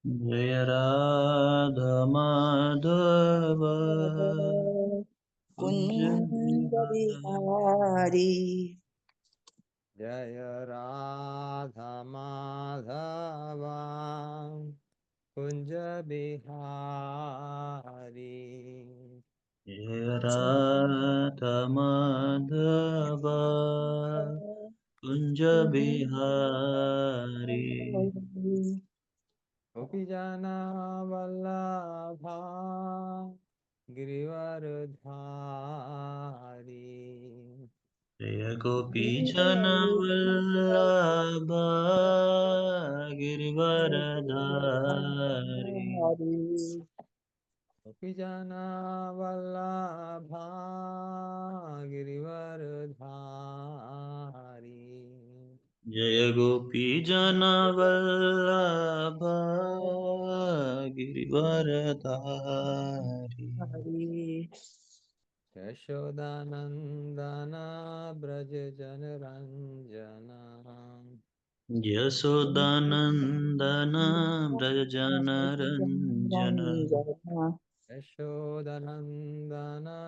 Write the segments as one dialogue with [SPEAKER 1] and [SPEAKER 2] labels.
[SPEAKER 1] जय राधा माधव कुंज
[SPEAKER 2] कुंज
[SPEAKER 1] बिहारी।
[SPEAKER 2] बिहारी।
[SPEAKER 3] जय राधा माधवा कुंज बिहारी।
[SPEAKER 1] जय राधा माधव कुंज बिहारी।
[SPEAKER 3] गोपी जना वल्लभा गिरिवरधारी।
[SPEAKER 1] जय गोपी जन वल्लभ गिरिवरधारी।
[SPEAKER 3] गोपी जना वल्लभा गिरिवरधारी।
[SPEAKER 1] जय गोपी जन वल्लभ गिरिवरधारी।
[SPEAKER 3] यशोदानन्दना व्रज जनरञ्जना।
[SPEAKER 1] यशोदानन्दन व्रजनरञ्जन।
[SPEAKER 3] यशोदानन्दना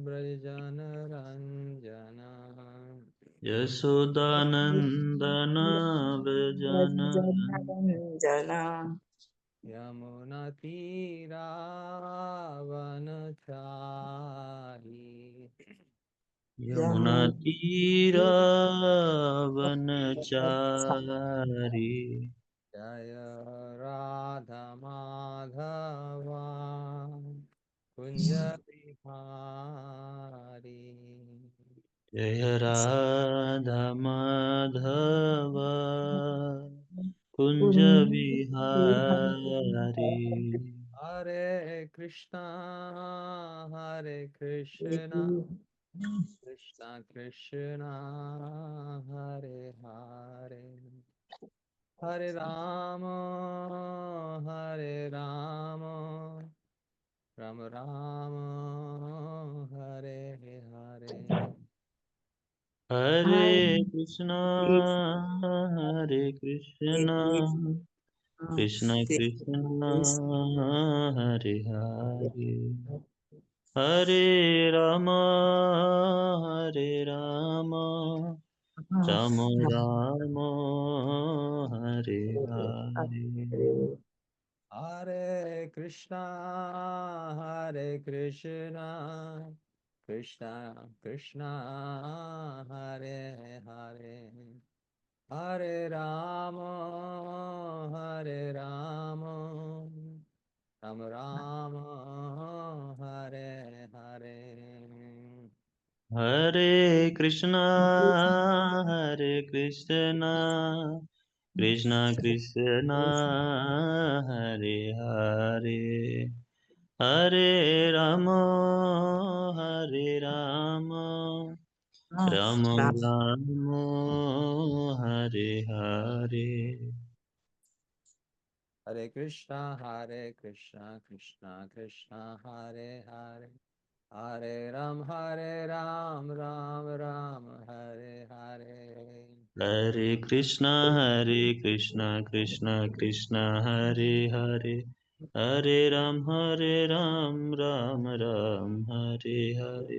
[SPEAKER 3] व्रज जनरञ्जना।
[SPEAKER 1] यशोदानन्दन व्रजनरञ्जन।
[SPEAKER 2] जना
[SPEAKER 3] यमुनातीरावनचारी।
[SPEAKER 1] यमुनातीरावनचारी।
[SPEAKER 3] जय राधा माधवा कुंज बिहारी।
[SPEAKER 1] जय राधा माधव कुंज बिहारी।
[SPEAKER 3] हरे कृष्णा कृष्णा कृष्णा हरे हरे, हरे राम राम राम हरे हरे।
[SPEAKER 1] हरे कृष्णा हरे कृष्णा कृष्ण कृष्ण हरे हरे। हरे राम राम राम हरे हरे।
[SPEAKER 3] हरे कृष्णा कृष्णा कृष्णा हरे हरे, हरे राम राम राम हरे हरे।
[SPEAKER 1] हरे कृष्णा कृष्ण कृष्ण हरे हरे। हरे राम राम राम हरे हरे।
[SPEAKER 3] हरे कृष्णा कृष्णा कृष्णा हरे हरे, हरे राम राम राम हरे हरे।
[SPEAKER 1] हरे कृष्णा कृष्ण कृष्ण हरे हरे। हरे राम राम राम हरे हरे।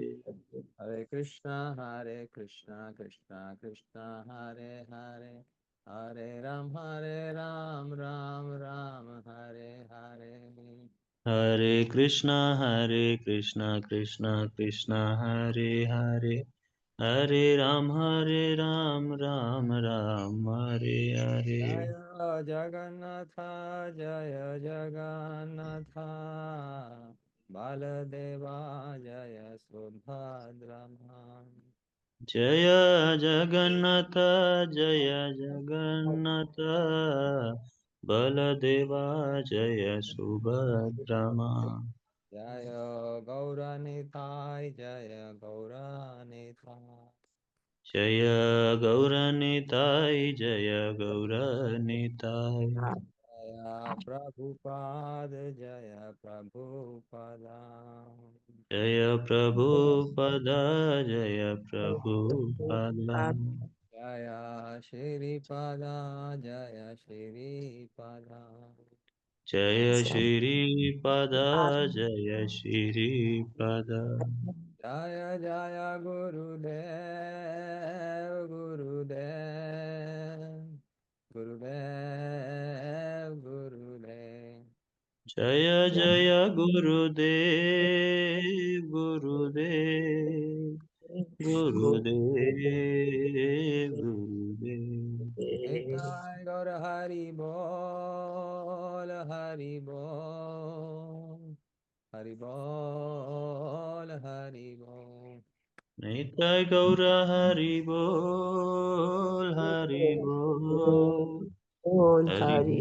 [SPEAKER 3] हरे कृष्णा कृष्णा कृष्णा हरे हरे, हरे राम राम राम हरे हरे।
[SPEAKER 1] हरे कृष्णा कृष्ण कृष्ण हरे हरे। हरे राम राम राम हरे हरे।
[SPEAKER 3] जय जगन्नाथ जय जगन्नाथ, बलदेवा जय सुभद्रमा।
[SPEAKER 1] जय जगन्नाथ बलदेवा जय सुभद्रमा।
[SPEAKER 3] जय गौरनिताय जय गौरनिताय।
[SPEAKER 1] जय गौरनिताय जय गौरनिताय।
[SPEAKER 3] जय प्रभुपाद जय प्रभुपदा।
[SPEAKER 1] जय प्रभुपद जय प्रभुपद।
[SPEAKER 3] जय श्रीपदा जय श्रीपदा।
[SPEAKER 1] जय श्रीपद जय श्रीपद
[SPEAKER 3] जय जय गुरुदेव गुरुदेव गुरुदेव गुरुदेव
[SPEAKER 1] जय जय गुरुदेव गुरुदेव गुरुदेव गुरुदेव
[SPEAKER 3] निताय गौर हरि बोल हरि बोल हरि बोल हरि बोल
[SPEAKER 1] निताय गौर हरि बोल हरि बोल हरि
[SPEAKER 2] हरि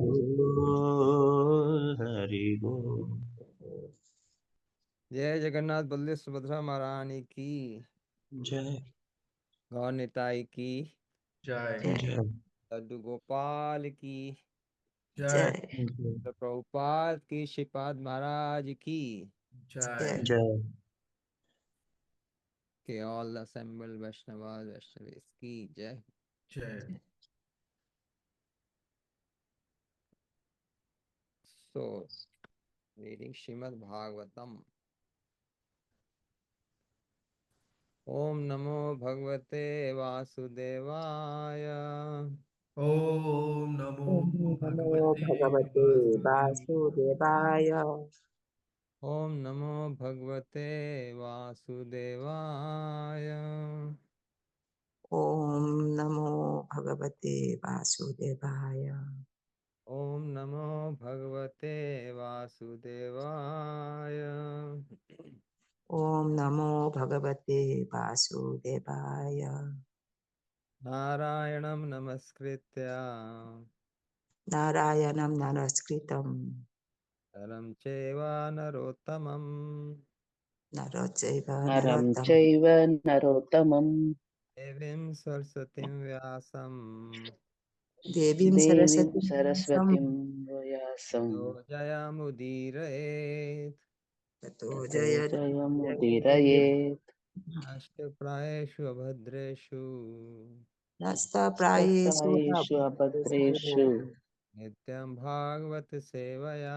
[SPEAKER 1] बोल हरि बोल
[SPEAKER 3] जय जगन्नाथ बलदेव सुभद्रा महारानी की
[SPEAKER 1] जय
[SPEAKER 3] गौर निताई की
[SPEAKER 4] जय
[SPEAKER 1] जय
[SPEAKER 3] लड्डू गोपाल की
[SPEAKER 4] जय
[SPEAKER 2] जय
[SPEAKER 1] जय
[SPEAKER 3] प्रभुपाद की श्रीपाद महाराज की
[SPEAKER 4] जय
[SPEAKER 1] जय
[SPEAKER 3] के ऑल असेंबल वैष्णवास वैष्णवीस की जय
[SPEAKER 4] जय
[SPEAKER 3] सो रीडिंग श्रीमद् भागवतम ओम नमो भगवते वासुदेवाय
[SPEAKER 4] ओम नमो
[SPEAKER 2] नमो
[SPEAKER 4] भगवते
[SPEAKER 2] भगवते
[SPEAKER 4] वासुदेवाय
[SPEAKER 2] वासुदेवाय
[SPEAKER 3] ओम नमो भगवते वासुदेवाय
[SPEAKER 2] ॐ नमो भगवते वासुदेवाय
[SPEAKER 3] ओम नमो भगवते वासुदेवाय
[SPEAKER 2] ॐ नमो भगवते वासुदेवाय
[SPEAKER 3] नारायणं नमस्कृत्य
[SPEAKER 2] नारायणं नमस्कृतं
[SPEAKER 3] नरं चैव नरोत्तमं
[SPEAKER 2] नरो चैव
[SPEAKER 5] नरं
[SPEAKER 2] नरोत्तमं
[SPEAKER 5] चैव नरोत्तमं
[SPEAKER 3] देवीं सरस्वतीं व्यासं
[SPEAKER 2] देवीं
[SPEAKER 5] देवीं
[SPEAKER 2] सरस्वतीं व्यासं
[SPEAKER 5] सरस्वतीं व्यासं
[SPEAKER 3] ततो जयमुदीरयेत्
[SPEAKER 2] ततो
[SPEAKER 5] ततो
[SPEAKER 2] जयति
[SPEAKER 5] जयमुदीरयेत्
[SPEAKER 3] अष्टप्रायेषु अभद्रेषु
[SPEAKER 2] नस्तप्रायेषु
[SPEAKER 5] अष्टप्रायेषु
[SPEAKER 2] भक्तेषु
[SPEAKER 5] अभद्रेषु
[SPEAKER 3] नित्यं भागवत सेवया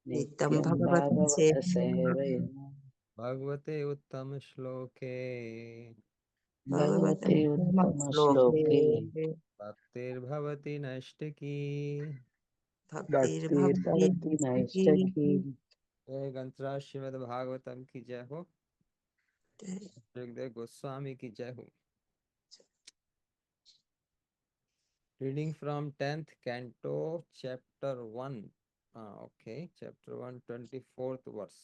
[SPEAKER 2] नित्यं
[SPEAKER 5] नित्यं
[SPEAKER 2] भगवतं सेवया
[SPEAKER 5] भागवतसेवया
[SPEAKER 3] भगवते उत्तम श्लोके
[SPEAKER 2] भगवते
[SPEAKER 5] भगवते उत्तमश्लोके
[SPEAKER 3] भक्तिर्भवति नष्टकी
[SPEAKER 2] भक्तिर्भवति
[SPEAKER 5] भक्तिर्भवति
[SPEAKER 2] नैष्ठिकी
[SPEAKER 5] नैष्ठकी
[SPEAKER 3] जय ग्रंथराज श्रीमद् भागवतम की जय हो सुखदेव गोस्वामी की जय हो reading from 10th canto chapter 1 okay chapter 1 24th verse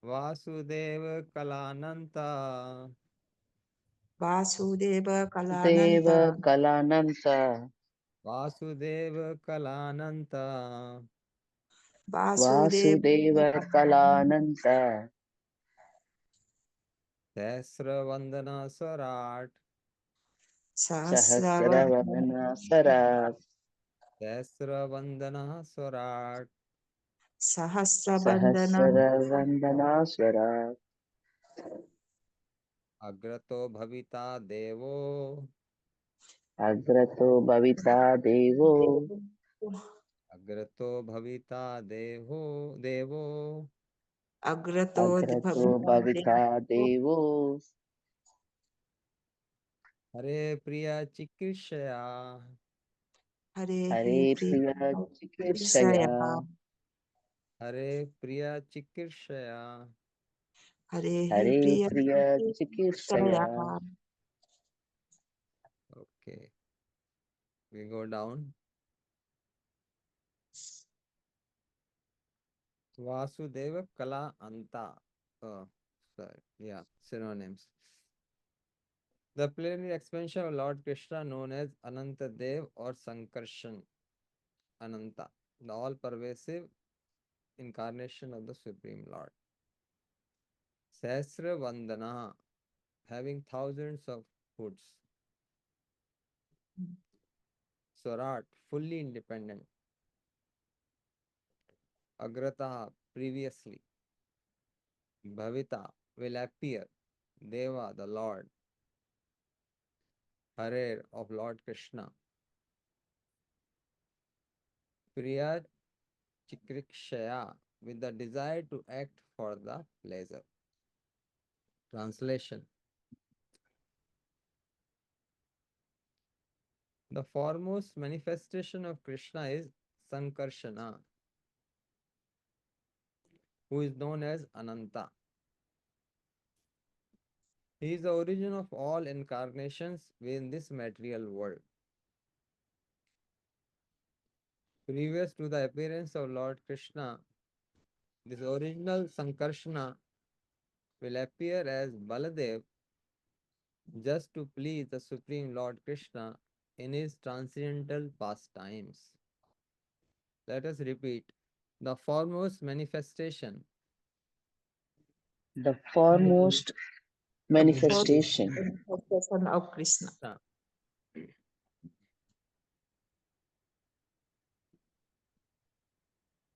[SPEAKER 3] Vasudeva कलानंता
[SPEAKER 2] वासुदेव
[SPEAKER 5] देव
[SPEAKER 2] कलानन्द
[SPEAKER 5] कलानन्त
[SPEAKER 3] वासुदेव कलानंता
[SPEAKER 2] वासुदेव
[SPEAKER 5] वासुदेव कलानन्त
[SPEAKER 3] सहस्रवंदना स्वराट
[SPEAKER 2] सहस्रवदन
[SPEAKER 5] सहस्रवदन सरात्
[SPEAKER 3] सहस्रवंदना स्वराट
[SPEAKER 2] सहस्रवन्दन
[SPEAKER 5] सहस्रवन्दनास्वरात्
[SPEAKER 3] अग्रतो भविता देवो
[SPEAKER 5] अग्रतो भविता देवो
[SPEAKER 3] अग्रतो भविता देवो
[SPEAKER 5] अग्रतो
[SPEAKER 2] अग्रतोद्भविता
[SPEAKER 5] भविता देवो
[SPEAKER 3] हरे प्रिया चिकीर्षया
[SPEAKER 2] हरेः
[SPEAKER 5] हरे प्रिया चिकीर्षया
[SPEAKER 2] प्रियया
[SPEAKER 3] हरे प्रिया चिकीर्षया
[SPEAKER 2] हरेः
[SPEAKER 5] हरे प्रिया चिकीर्षया
[SPEAKER 2] प्रियया
[SPEAKER 3] okay we go down Vasudeva Kala Anta oh sorry yeah synonyms the plenary expansion of Lord Krishna known as Ananta Dev or Sankarshan Ananta the all pervasive incarnation of the Supreme Lord Sahasra Vandana having thousands of hoods Swarat fully independent Agrata previously Bhavita will appear Deva the Lord Hare of Lord Krishna. Priya Chikrikshaya, with the desire to act for the pleasure. Translation. The foremost manifestation of Krishna is Sankarshana, who is known as Ananta. He is the origin of all incarnations within this material world. Previous to the appearance of Lord Krishna, this original Sankarshana will appear as Baladev just to please the Supreme Lord Krishna in his transcendental pastimes. Let us repeat. The foremost manifestation
[SPEAKER 5] The foremost manifestation
[SPEAKER 2] Manifestation of Krishna.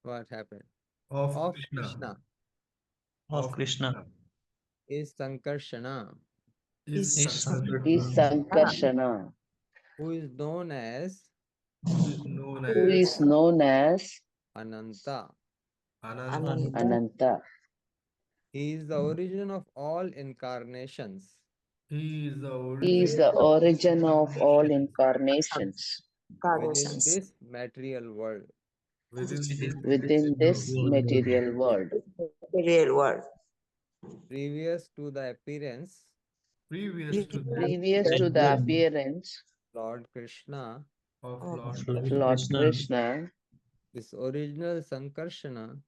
[SPEAKER 3] What happened?
[SPEAKER 4] of
[SPEAKER 3] Of
[SPEAKER 4] Krishna.
[SPEAKER 3] Krishna
[SPEAKER 1] of Krishna
[SPEAKER 3] is Sankarshana,
[SPEAKER 4] Is
[SPEAKER 1] is
[SPEAKER 5] is
[SPEAKER 1] Sankarshana,
[SPEAKER 5] Sankarshana,
[SPEAKER 3] who is known as
[SPEAKER 4] known
[SPEAKER 5] who
[SPEAKER 4] as
[SPEAKER 5] is known as
[SPEAKER 3] Ananta.
[SPEAKER 4] Ananta.
[SPEAKER 2] Ananta.
[SPEAKER 5] Ananta.
[SPEAKER 3] He is the origin of all incarnations.
[SPEAKER 4] He is the
[SPEAKER 5] He is
[SPEAKER 4] origin
[SPEAKER 5] the origin of all incarnations
[SPEAKER 3] within
[SPEAKER 2] Incarnations.
[SPEAKER 3] this material world.
[SPEAKER 4] within this
[SPEAKER 5] within this material world.
[SPEAKER 2] Material world.
[SPEAKER 3] Previous to the appearance,
[SPEAKER 4] previous to the
[SPEAKER 5] Previous to the appearance
[SPEAKER 3] Lord Krishna,
[SPEAKER 4] of
[SPEAKER 2] of
[SPEAKER 4] Lord
[SPEAKER 1] Lord
[SPEAKER 5] of
[SPEAKER 4] Krishna.
[SPEAKER 5] Lord
[SPEAKER 1] Krishna,
[SPEAKER 5] Krishna,
[SPEAKER 3] this original Sankarshana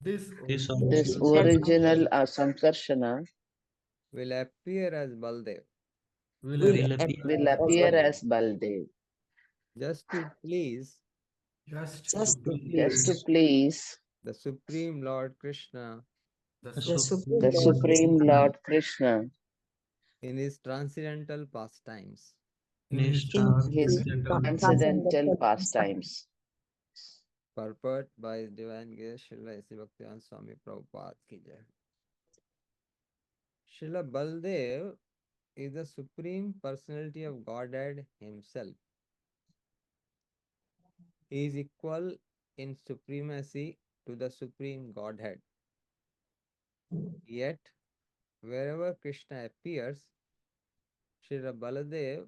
[SPEAKER 4] This
[SPEAKER 1] this
[SPEAKER 5] this
[SPEAKER 1] original
[SPEAKER 5] original Sankarshana
[SPEAKER 3] will appear as Baldev
[SPEAKER 4] will
[SPEAKER 2] will
[SPEAKER 1] will
[SPEAKER 4] appear
[SPEAKER 1] appear
[SPEAKER 2] appear
[SPEAKER 5] will
[SPEAKER 1] as
[SPEAKER 2] as
[SPEAKER 5] appear
[SPEAKER 2] well.
[SPEAKER 5] as Baldev,
[SPEAKER 3] just to please
[SPEAKER 4] just to
[SPEAKER 2] Just to
[SPEAKER 5] just to
[SPEAKER 2] please
[SPEAKER 4] please
[SPEAKER 5] please
[SPEAKER 3] the Supreme Lord Krishna
[SPEAKER 4] the
[SPEAKER 1] the
[SPEAKER 2] the
[SPEAKER 1] Supreme
[SPEAKER 2] Supreme
[SPEAKER 5] the
[SPEAKER 2] Lord
[SPEAKER 1] Lord
[SPEAKER 5] Supreme
[SPEAKER 2] Krishna
[SPEAKER 1] Krishna
[SPEAKER 5] Lord Krishna
[SPEAKER 3] in his transcendental pastimes.
[SPEAKER 1] in
[SPEAKER 4] in his
[SPEAKER 1] his
[SPEAKER 2] in
[SPEAKER 5] his
[SPEAKER 4] transcendental
[SPEAKER 5] transcendental pastimes.
[SPEAKER 3] Purport by His Divine Grace Srila A.C. Bhaktivedanta Swami Prabhupada ki jai. Srila Baldev is the Supreme Personality of Godhead himself. He is equal in supremacy to the Supreme Godhead. Yet, wherever Krishna appears, Srila Baladev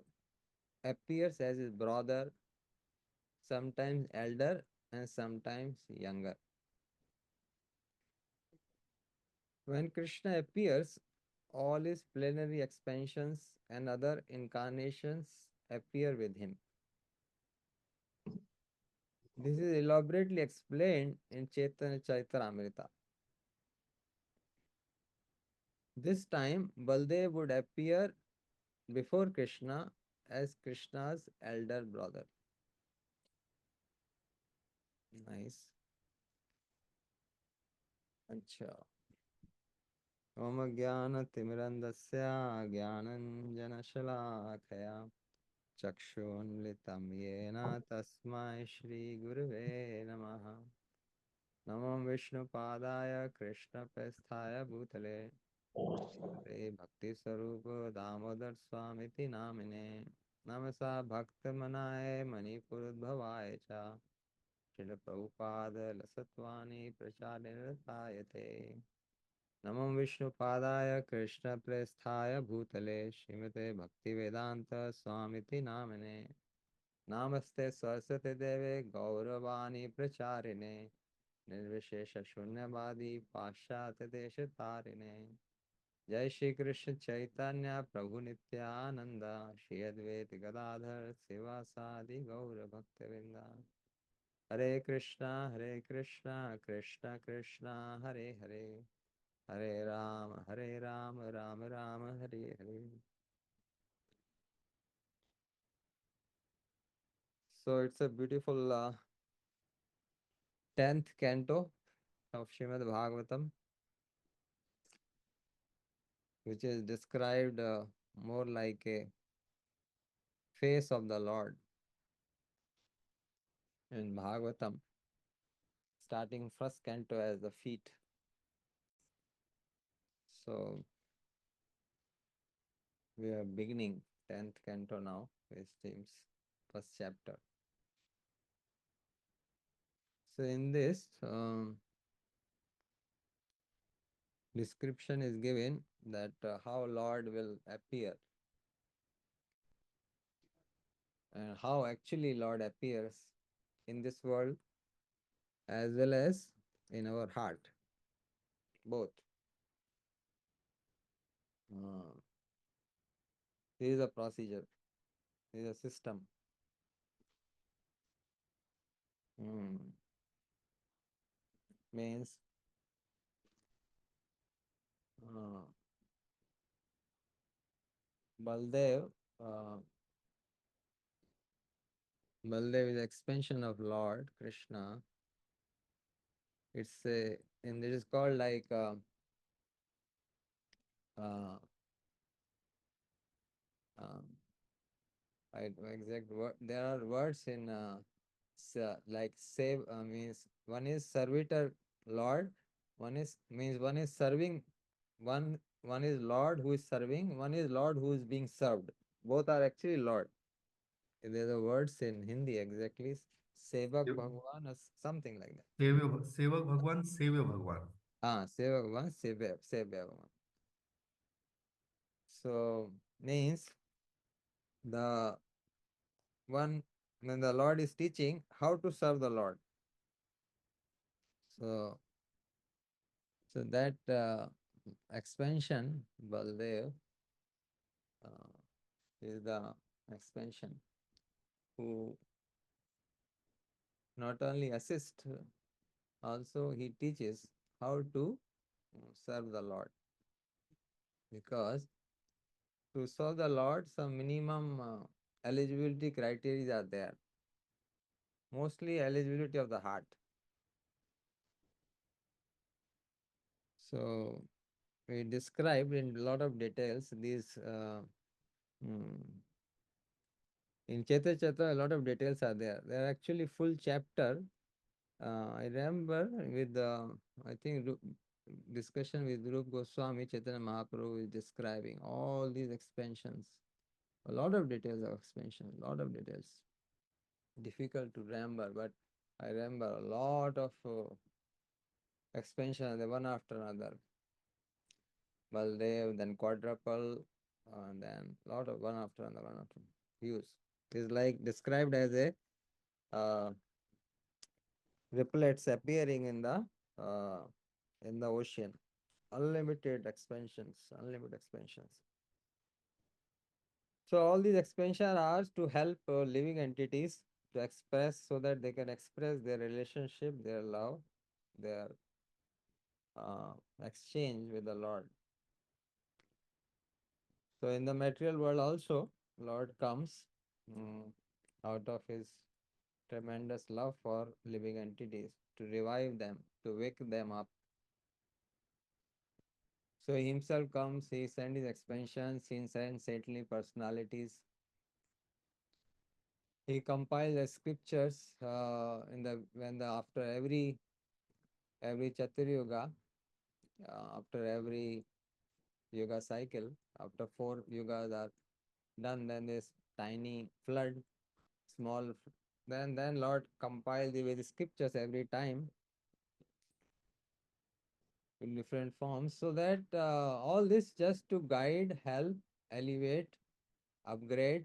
[SPEAKER 3] appears as his brother, sometimes elder and sometimes younger. When Krishna appears, all his plenary expansions and other incarnations appear with him. This is elaborately explained in Chaitanya Charitamrita. This time, Baldev would appear before Krishna as Krishna's elder brother. Nice. Acha. Om Jnana Timirandasya Jnananjana Shalakaya Chakshunlitam Yena Tasmai Shri Gurave Namaha. Namam Vishnu Padaya Krishna Pesthaya Bhutale Hare Bhakti Sarupa Damodar Swamiti Namine Namasa Bhakta Manaye Manipur Bhavaya Cha Srila Prabhupada Lasatwani Pracharyanatayate Namam Vishnu Padaya Krishna Presthaya Bhutale Srimate Bhaktivedanta Swamiti Namine Namaste Saraswati Deve Gauravani Pracharine Nirvishesha Shunyavadi Pashyate Desha Tarine Jai Shri Krishna Chaitanya Prabhu Nityananda Shri Advaita Gadadhar Sivasadi Gaura Bhaktivinda Hare Krishna Krishna Krishna Hare Hare Hare Rama Rama Rama Hare Hare. So it's a beautiful 10th canto of Srimad Bhagavatam, which is described more like a face of the Lord in Bhagavatam, starting first canto as the feet. So we are beginning 10th canto now, it seems, first chapter. So in this, description is given that how Lord will appear and how actually Lord appears in this world as well as in our heart, both. This is a procedure, this is a system. Means Baldev, Baldev is expansion of Lord Krishna. It's a, and it is called like I don't know exact word. There are words in like save means one is servitor Lord, one is means one is serving, one is Lord who is serving, one is Lord who is being served. Both are actually Lord. There are words in Hindi exactly. Sevak
[SPEAKER 4] Yep.
[SPEAKER 3] Bhagwan or something like that.
[SPEAKER 4] Sevak Bhagwan, Sevya Bhagwan.
[SPEAKER 3] Sevak Bhagwan, Sevya Bhagwan. So means the one when the Lord is teaching how to serve the Lord. So that expansion, Baldev, is the expansion who not only assist, also he teaches how to serve the Lord. Because to serve the Lord, some minimum eligibility criteria are there. Mostly eligibility of the heart. So we described in a lot of details these in Chaitanya Chatra, a lot of details are there. There are actually full chapter. I remember with I think discussion with Rup Goswami, Chaitanya Mahaprabhu is describing all these expansions. A lot of details of expansion, a lot of details. Difficult to remember, but I remember a lot of expansion, the one after another. Baldev, then quadruple, and then lot of one after another, one after huge. It's like described as a riplets appearing in the ocean. Unlimited expansions, unlimited expansions. So all these expansions are to help living entities to express so that they can express their relationship, their love, their exchange with the Lord. So in the material world also, Lord comes out of his tremendous love for living entities to revive them, to wake them up. So he himself comes, he sends his expansions, he sends saintly personalities. He compiles the scriptures after every Chatur after every yoga cycle, after 4 yugas are done, then this tiny flood, small, then Lord compile the scriptures every time in different forms, so that all this just to guide, help, elevate, upgrade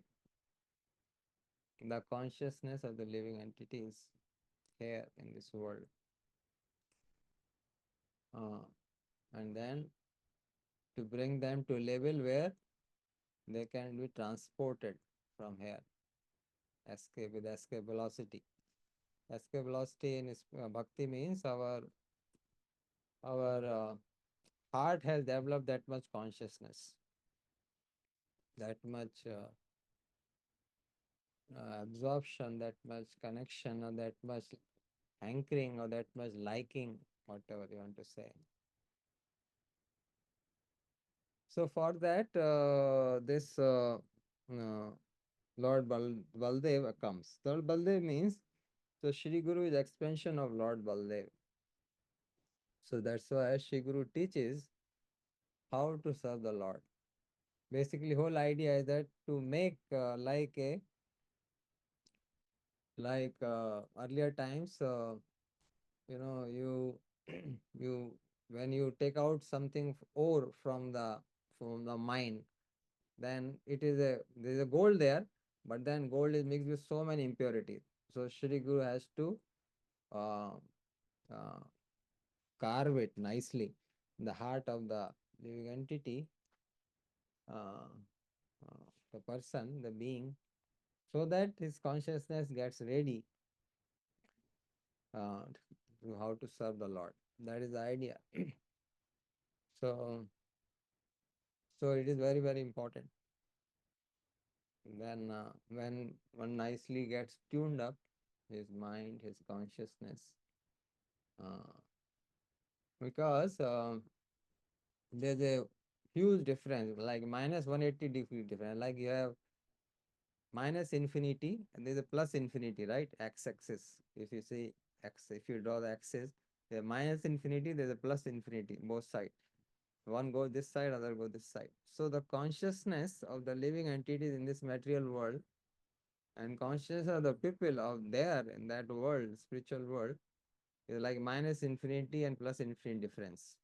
[SPEAKER 3] the consciousness of the living entities here in this world. And then to bring them to a level where they can be transported from here, escape with escape velocity. Escape velocity in bhakti means our heart has developed that much consciousness, that much absorption, that much connection, or that much hankering, or that much liking, whatever you want to say. So for that, this Lord Baldev comes. Lord Baldev means, so Shri Guru is expansion of Lord Baldev. So that's why Shri Guru teaches how to serve the Lord. basically whole idea is that to make earlier times, you you when you take out something ore from the mine, then there's a gold there, but then gold is mixed with so many impurities. So Shri Guru has to uh, uh, carve it nicely in the heart of the living entity, uh, the person, the being, so that his consciousness gets ready to how to serve the Lord. That is the idea. So, so it is very, very important. Then, when one nicely gets tuned up, his mind, his consciousness, uh, because there's a huge difference, like minus 180-degree difference. Like you have minus infinity and there's a plus infinity, right? X-axis. If you see X, if you draw the axis, there's minus infinity, there's a plus infinity, both sides. One goes this side, other goes this side. So the consciousness of the living entities in this material world and consciousness of the people out there in that world, spiritual world, is like minus infinity and plus infinity difference.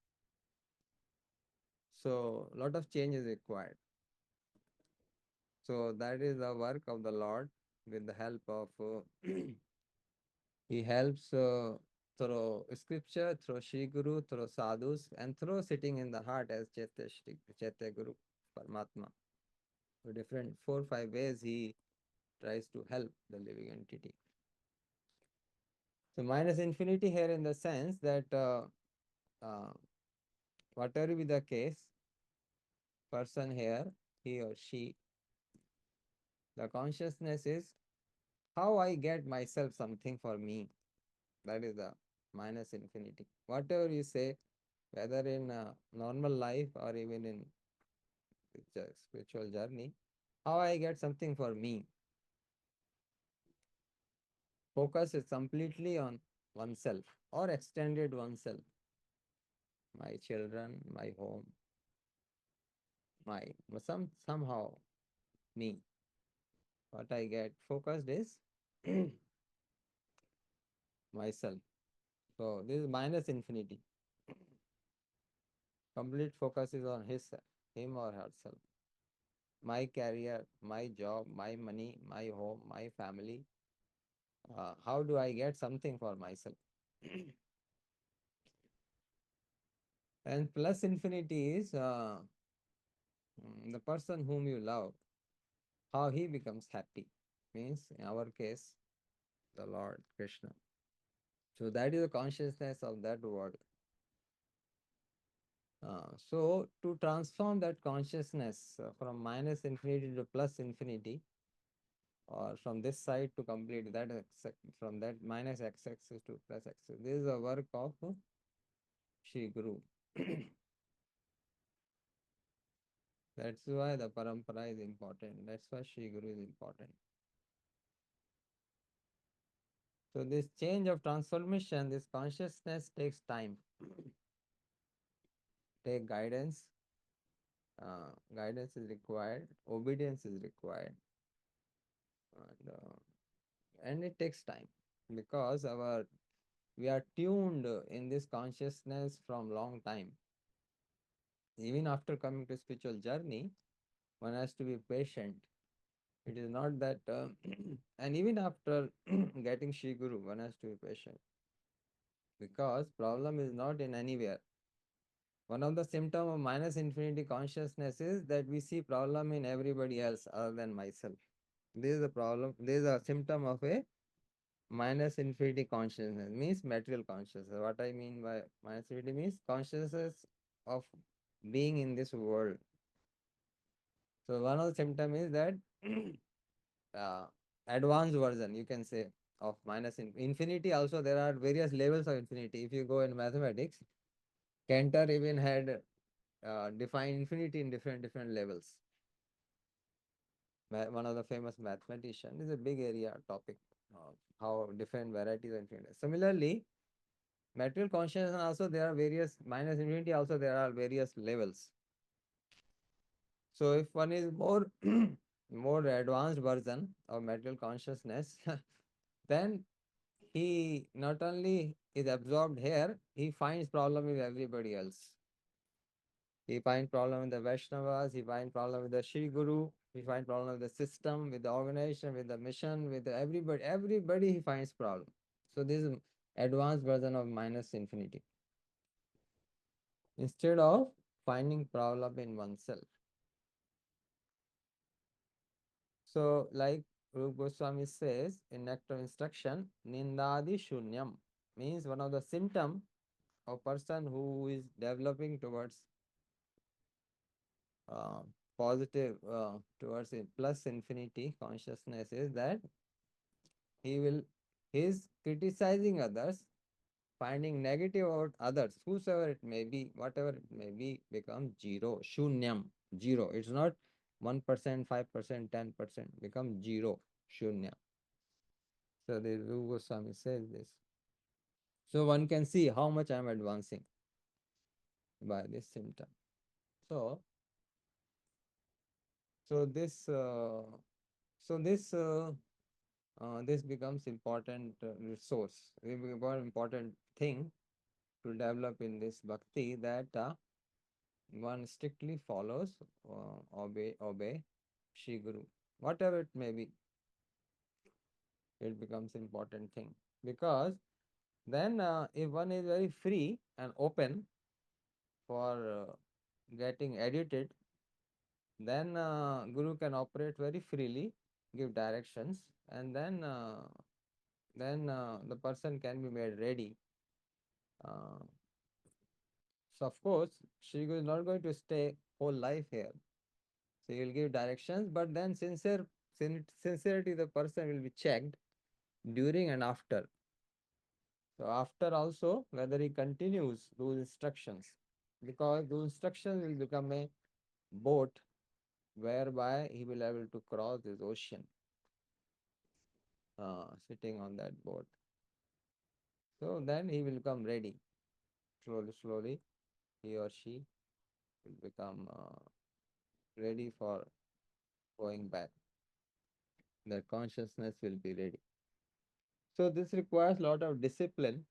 [SPEAKER 3] So a lot of change is required. So that is the work of the Lord with the help of He helps through scripture, through Shri Guru, through sadhus, and through sitting in the heart as Chaitya Guru, Paramatma. So different 4 or 5 ways he tries to help the living entity. So minus infinity here in the sense that uh, whatever be the case, person here, he or she, the consciousness is how I get myself something for me. That is the minus infinity. Whatever you say, whether in normal life or even in spiritual journey, how I get something for me. Focus is completely on oneself or extended oneself. My children, my home, my somehow me. What I get focused is myself. So this is minus infinity. Complete focus is on him or herself. My career, my job, my money, my home, my family. How do I get something for myself? And plus infinity is the person whom you love, how he becomes happy. Means in our case, the Lord Krishna. So that is the consciousness of that world. So to transform that consciousness from minus infinity to plus infinity, or from this side to complete that from that minus x-axis to plus axis, this is the work of Shri Guru. That's why the parampara is important. That's why Shri Guru is important. So this change of transformation, this consciousness takes time. Take guidance. Guidance is required. Obedience is required. And it takes time because we are tuned in this consciousness from long time. Even after coming to spiritual journey, one has to be patient. It is not that, and even after getting Shri Guru, one has to be patient. Because problem is not in anywhere. One of the symptoms of minus infinity consciousness is that we see problem in everybody else other than myself. This is a problem. This is a symptom of a minus infinity consciousness, means material consciousness. What I mean by minus infinity means consciousness of being in this world. So one of the symptoms is that advanced version, you can say, of minus infinity. Also, there are various levels of infinity. If you go in mathematics, Cantor even had defined infinity in different levels. One of the famous mathematician is a big area topic, how different varieties of infinity. Similarly, material consciousness also there are various minus infinity. Also, there are various levels. So if one is more more advanced version of material consciousness, then he not only is absorbed here, he finds problem with everybody else. He finds problem with the Vaishnavas, he finds problem with the Shri Guru, he finds problem with the system, with the organization, with the mission, with the everybody he finds problem. So this is advanced version of minus infinity. Instead of finding problem in oneself. So like Rupa Goswami says in Nectar of Instruction, Nindadi Shunyam means one of the symptom of person who is developing towards positive, towards a plus infinity consciousness is that he is criticizing others, finding negative about others, whosoever it may be, whatever it may be, becomes zero, shunyam, zero. It's not 1%, 5%, 10%, become zero, shunya. So the Rupa Goswami says this. So one can see how much I am advancing by this symptom. So, so this, this becomes important resource, important thing to develop in this bhakti, that one strictly follows, obey Shri Guru, whatever it may be. It becomes important thing, because then if one is very free and open for getting edited, then Guru can operate very freely, give directions, and then the person can be made ready. So of course, Shri Guru is not going to stay whole life here. So he will give directions, but then sincerity of the person will be checked during and after. So after also, whether he continues those instructions, because those instructions will become a boat whereby he will be able to cross this ocean, sitting on that boat. So then he will become ready. Slowly, he or she will become ready for going back. Their consciousness will be ready. So this requires lot of discipline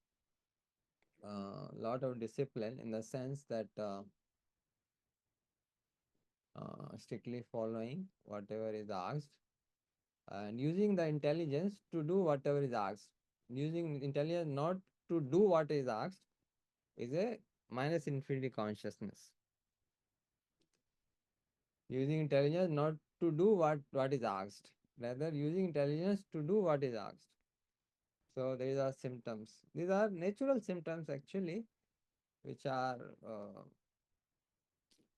[SPEAKER 3] in the sense that strictly following whatever is asked and using the intelligence to do whatever is asked. Using intelligence not to do what is asked is a minus infinity consciousness. Using intelligence not to do what is asked, rather using intelligence to do what is asked. So these are symptoms. These are natural symptoms actually, which are,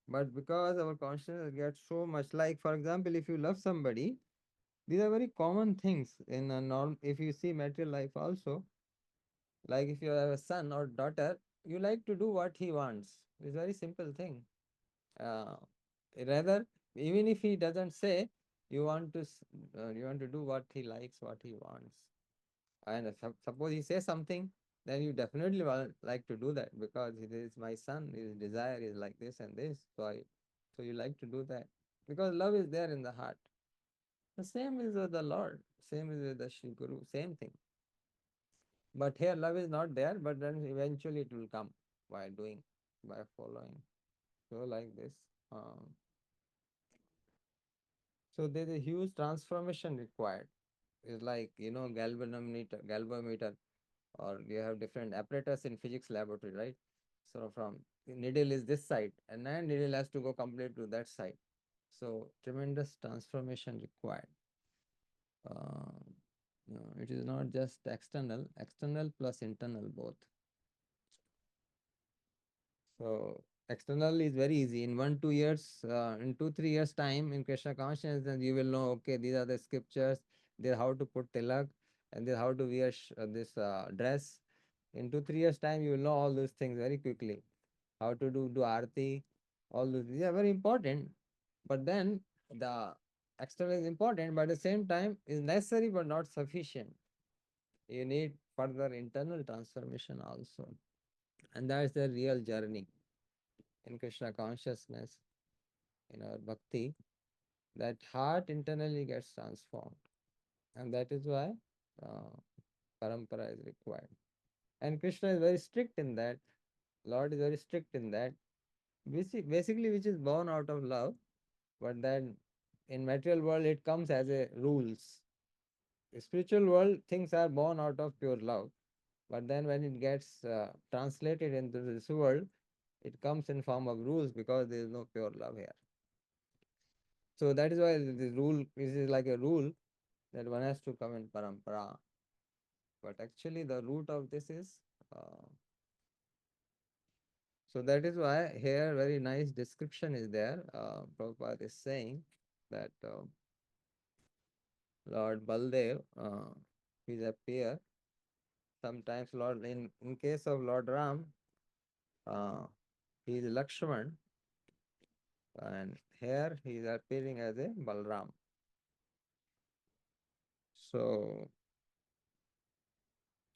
[SPEAKER 3] but because our consciousness gets so much, like for example, if you love somebody, these are very common things in a norm. If you see material life also, like if you have a son or daughter, you like to do what he wants. It's a very simple thing. Uh, Rather, even if he doesn't say, you want to do what he likes, what he wants. And suppose he says something, then you definitely like to do that, because it is my son, his desire is like this and this. So you like to do that because love is there in the heart. The same is with the Lord, same is with the Shri Guru, same thing. But here love is not there, but then eventually it will come by doing, by following. So like this. So there is a huge transformation required. It's like, galvanometer, or you have different apparatus in physics laboratory, right? So from the needle is this side, and then needle has to go complete to that side. So tremendous transformation required. No, it is not just external plus internal both. So external is very easy. In 1-2 years, in 2-3 years time, in Krishna consciousness, then you will know, okay, these are the scriptures, this how to put tilak, and this how to wear this dress. In 2-3 years time, you will know all those things very quickly. How to do arti, all those, these are very important. But then the external is important, but at the same time is necessary but not sufficient. You need further internal transformation also. And that is the real journey in Krishna consciousness. in our bhakti, that heart internally gets transformed. And that is why uh, parampara is required. And Krishna is very strict in that. Lord is very strict in that. Basically, which is born out of love, but then in material world it comes as a rules. The spiritual world, things are born out of pure love, but then when it gets translated into this world, it comes in form of rules because there is no pure love here. So that is why the rule, this is like a rule that one has to come in parampara. But actually the root of this is, so that is why here very nice description is there. Prabhupada is saying that Lord Baldev, his appear. Sometimes Lord, in case of Lord Ram, he is Lakshman, and here he is appearing as a Balram. So,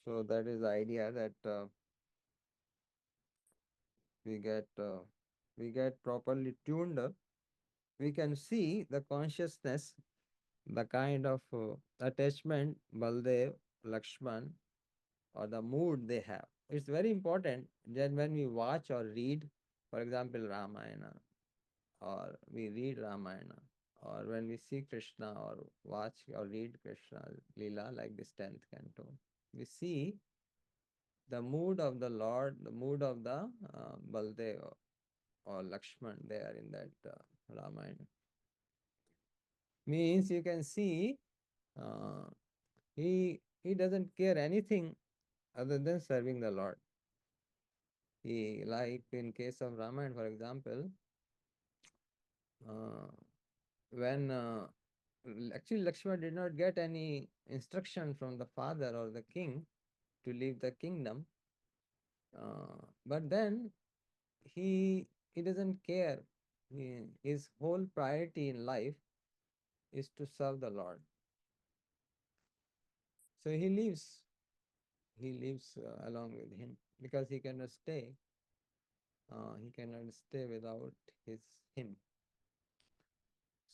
[SPEAKER 3] so that is the idea that we get properly tuned up. We can see the consciousness, the kind of attachment Baldev, Lakshman, or the mood they have. It's very important that when we watch or read, for example, Ramayana, or we read Ramayana, or when we see Krishna or watch or read Krishna Leela, like this 10th canto, we see the mood of the Lord, the mood of the Baldev or Lakshman there in that Ramayana. Means you can see uh, he doesn't care anything other than serving the Lord. He, like in case of Ramayana, for example, uh, when actually Lakshmana did not get any instruction from the father or the king to leave the kingdom, but then he doesn't care. His whole priority in life is to serve the Lord. So he lives. He lives along with him because he cannot stay. He cannot stay without him.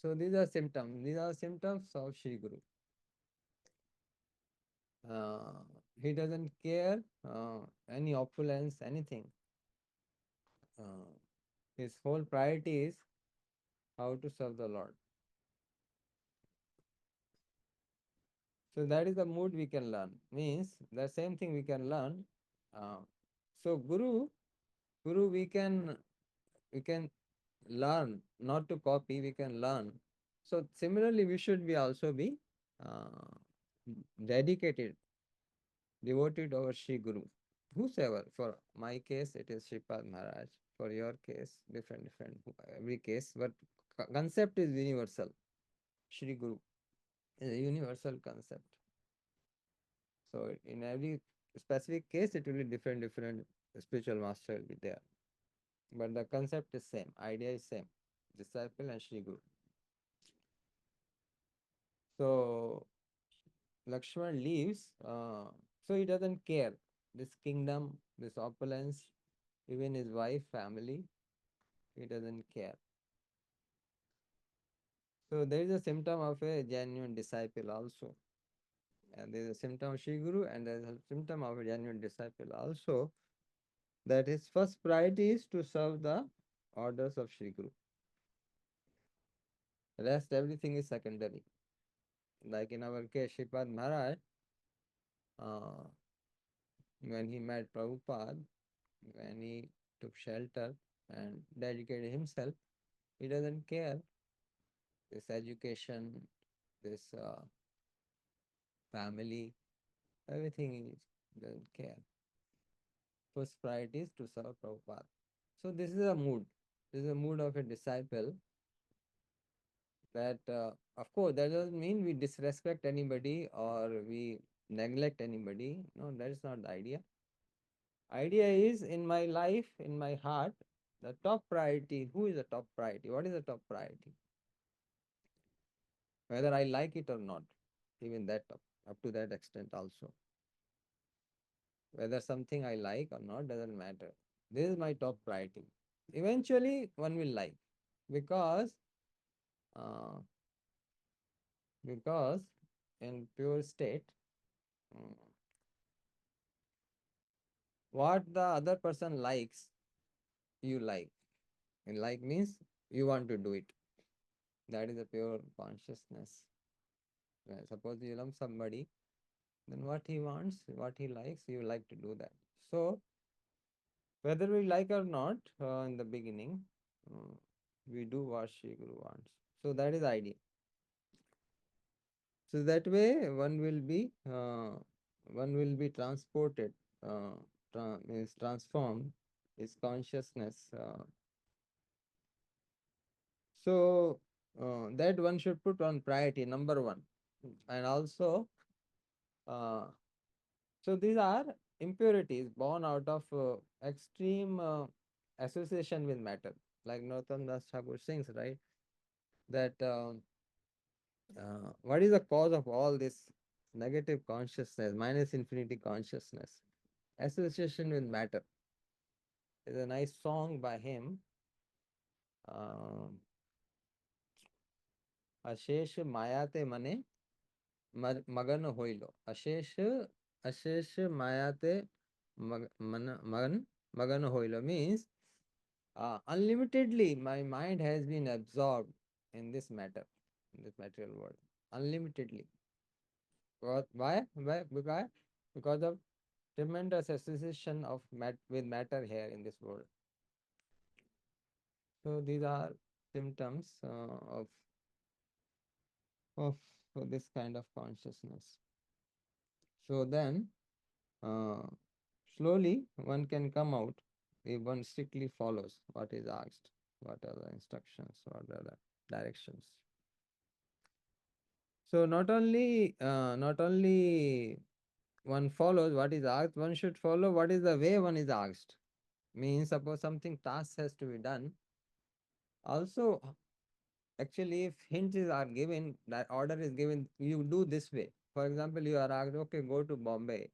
[SPEAKER 3] So these are symptoms. These are symptoms of Shri Guru. He doesn't care any opulence, anything. His whole priority is how to serve the Lord. So that is the mood we can learn. Means the same thing we can learn. So Guru we can learn, not to copy. We can learn. So similarly, we should be also be dedicated, devoted over Sri Guru. Whosoever, for my case, it is Sripad Maharaj. For your case, different, every case, but concept is universal. Shri Guru is a universal concept. So in every specific case, it will be different spiritual master will be there. But the concept is same, idea is same, disciple and Shri Guru. So Lakshman leaves, so he doesn't care. This kingdom, this opulence, even his wife, family, he doesn't care. So there is a symptom of a genuine disciple also. And there is a symptom of Shri Guru, and there is a symptom of a genuine disciple also, that his first priority is to serve the orders of Shri Guru. Rest, everything is secondary. Like in our case, Sripad Maharaj, when he met Prabhupada, when he took shelter and dedicated himself, he doesn't care. This education, this family, everything he doesn't care. First priority is to serve Prabhupada. So this is a mood. This is a mood of a disciple that, of course, that doesn't mean we disrespect anybody or we neglect anybody. No, that is not the idea. Idea is in my life, in my heart, the top priority, who is the top priority? What is the top priority? Whether I like it or not, even that up to that extent also. Whether something I like or not doesn't matter. This is my top priority. Eventually, one will like. Because uh, because in pure state, mm, what the other person likes, you like. And like means you want to do it. That is a pure consciousness. Suppose you love somebody, then what he wants, what he likes, you like to do that. So whether we like or not, in the beginning, uh, we do what Shri Guru wants. So that is the idea. So that way one will be transported, means transformed, is consciousness. So that one should put on priority, number one. And also, uh, so these are impurities born out of extreme association with matter. Like Narottam Das Thakur sings, right? That what is the cause of all this negative consciousness, minus infinity consciousness? Association with matter. There's a nice song by him. अशेष मायाते मने मगन होइलो. अशेष मायाते मगन होइलो means unlimitedly my mind has been absorbed in this matter, in this material world. Unlimitedly. Why? Because of tremendous association of with matter here in this world. So these are symptoms of this kind of consciousness. So then, slowly one can come out if one strictly follows what is asked, what are the instructions, what are the directions. So not only one follows what is asked, one should follow what is the way one is asked. Means suppose something task has to be done. Also, actually, if hints are given, that order is given, you do this way. For example, you are asked, okay, go to Bombay.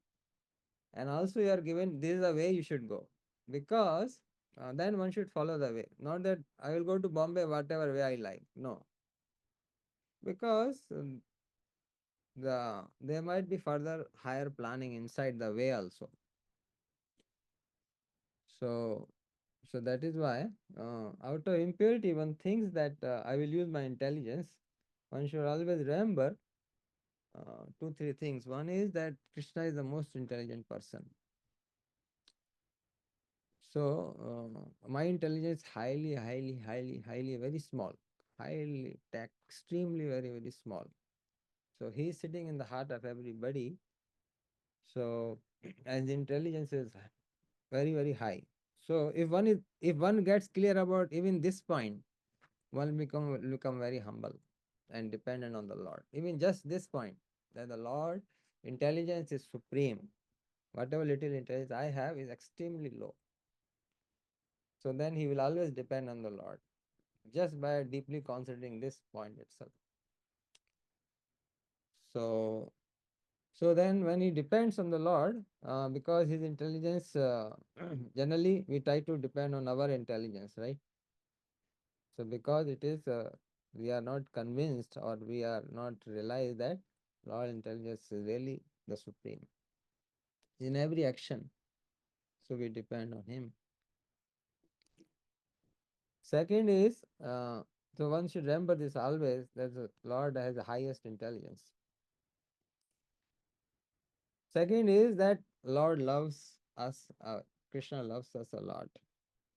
[SPEAKER 3] And also you are given, this is the way you should go. Because then one should follow the way. Not that I will go to Bombay whatever way I like. No. Because there might be further higher planning inside the way also. So that is why out of impurity one thinks that I will use my intelligence. One should always remember two, three things. One is that Krishna is the most intelligent person. So my intelligence highly, very small, extremely very small. So he is sitting in the heart of everybody. So and the intelligence is very high. So if one gets clear about even this point, one become very humble and dependent on the Lord. Even just this point, that the Lord intelligence is supreme. Whatever little intelligence I have is extremely low. So then he will always depend on the Lord, just by deeply considering this point itself. So then when he depends on the Lord, because his intelligence, generally we try to depend on our intelligence, right? So because it is, we are not convinced or we are not realized that Lord intelligence is really the supreme in every action. So we depend on him. Second is, so one should remember this always, that the Lord has the highest intelligence. Second is that Lord loves us, Krishna loves us a lot.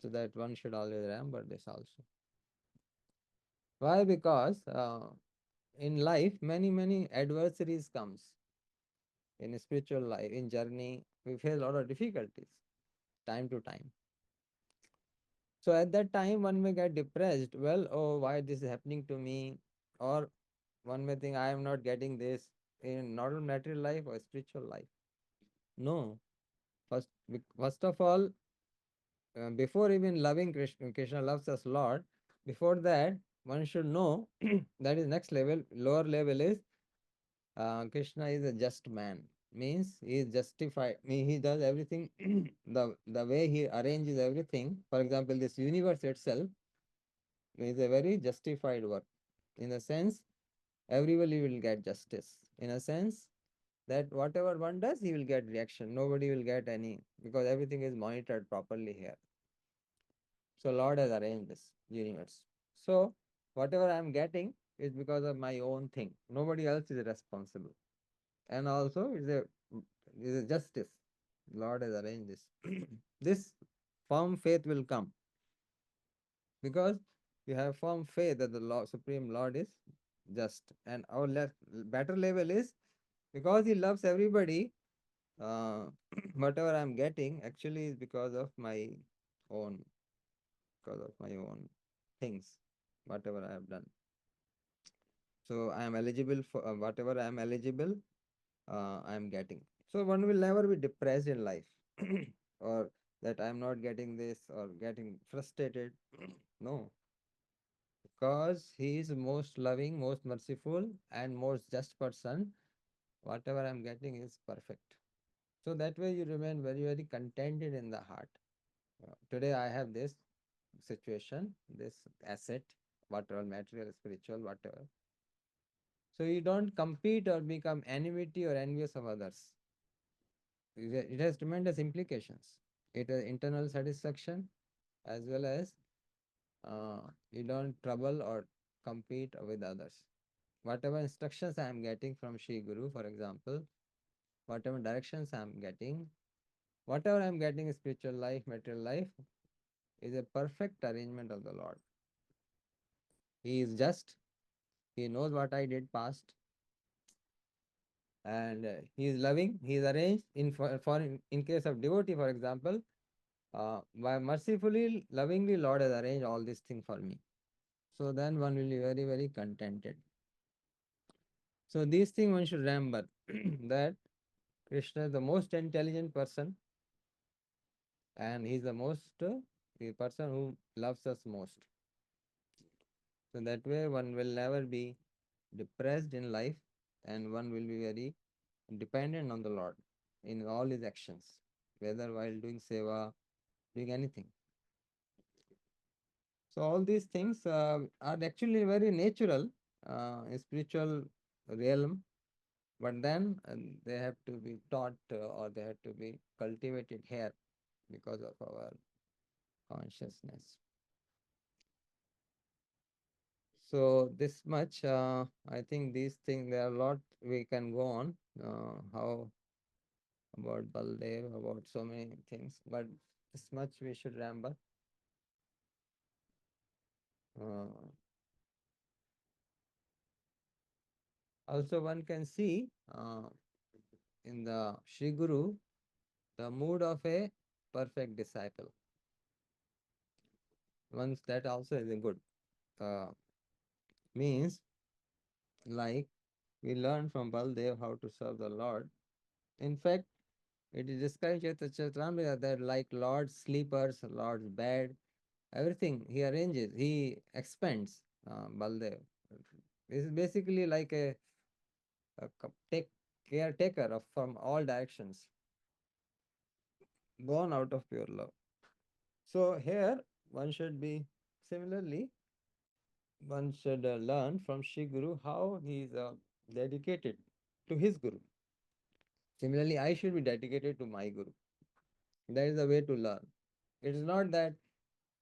[SPEAKER 3] So that one should always remember this also. Why? Because in life, many adversaries comes. In spiritual life, in journey, we face a lot of difficulties, time to time. So at that time, one may get depressed. Well, oh, why this is happening to me? Or one may think, I am not getting this in not in material life or spiritual life. No. First of all, before even loving Krishna, Krishna loves us Lord. Before that, one should know that is next level. Lower level is Krishna is a just man. Means he is justified. He does everything the way he arranges everything. For example, this universe itself. is a very justified work. In the sense, everybody will get justice. In a sense, that whatever one does, he will get reaction. Nobody will get any, because everything is monitored properly here. So Lord has arranged this universe. So whatever I am getting is because of my own thing. Nobody else is responsible. And also is a justice. Lord has arranged this. This firm faith will come because you have firm faith that the Lord, Supreme Lord is just. And our better level is because He loves everybody. Whatever I'm getting actually is because of my own, things, whatever I have done. So I am eligible for whatever I am eligible, I am getting. So one will never be depressed in life, or that I am not getting this or getting frustrated. No, because He is most loving, most merciful, and most just person. Whatever I am getting is perfect. So that way you remain very, very contented in the heart. Today I have this situation, this asset, whatever, material, spiritual, whatever. So you don't compete or become enmity or envious of others. It has tremendous implications. It has internal satisfaction as well as you don't trouble or compete with others. Whatever instructions I am getting from Shri Guru, for example, whatever directions I am getting, whatever I am getting in spiritual life, material life, is a perfect arrangement of the Lord. He is just, He knows what I did past, and He is loving, He is arranged. In case of devotee, for example, by mercifully, lovingly, Lord has arranged all these things for me. So then one will be very, very contented. So these things one should remember that Krishna is the most intelligent person, and He is the person who loves us most. So that way one will never be depressed in life, and one will be very dependent on the Lord in all his actions, whether while doing seva, doing anything. So all these things are actually very natural in spiritual realm, but then they have to be taught or they have to be cultivated here because of our consciousness. So this much, I think these things, there are a lot we can go on. How about Baldev, about so many things, but this much we should remember. Also, one can see in the Sri Guru the mood of a perfect disciple. Once that also is a good means, like we learn from Baldev how to serve the Lord. In fact, it is described in Charitamrita that like Lord's sleepers, Lord's bed, everything he arranges, he expands. Baldev is basically like a caretaker of from all directions, born out of pure love. So here one should be similarly, one should learn from Sri Guru how he is dedicated to his Guru. Similarly, I should be dedicated to my Guru. That is the way to learn. It is not that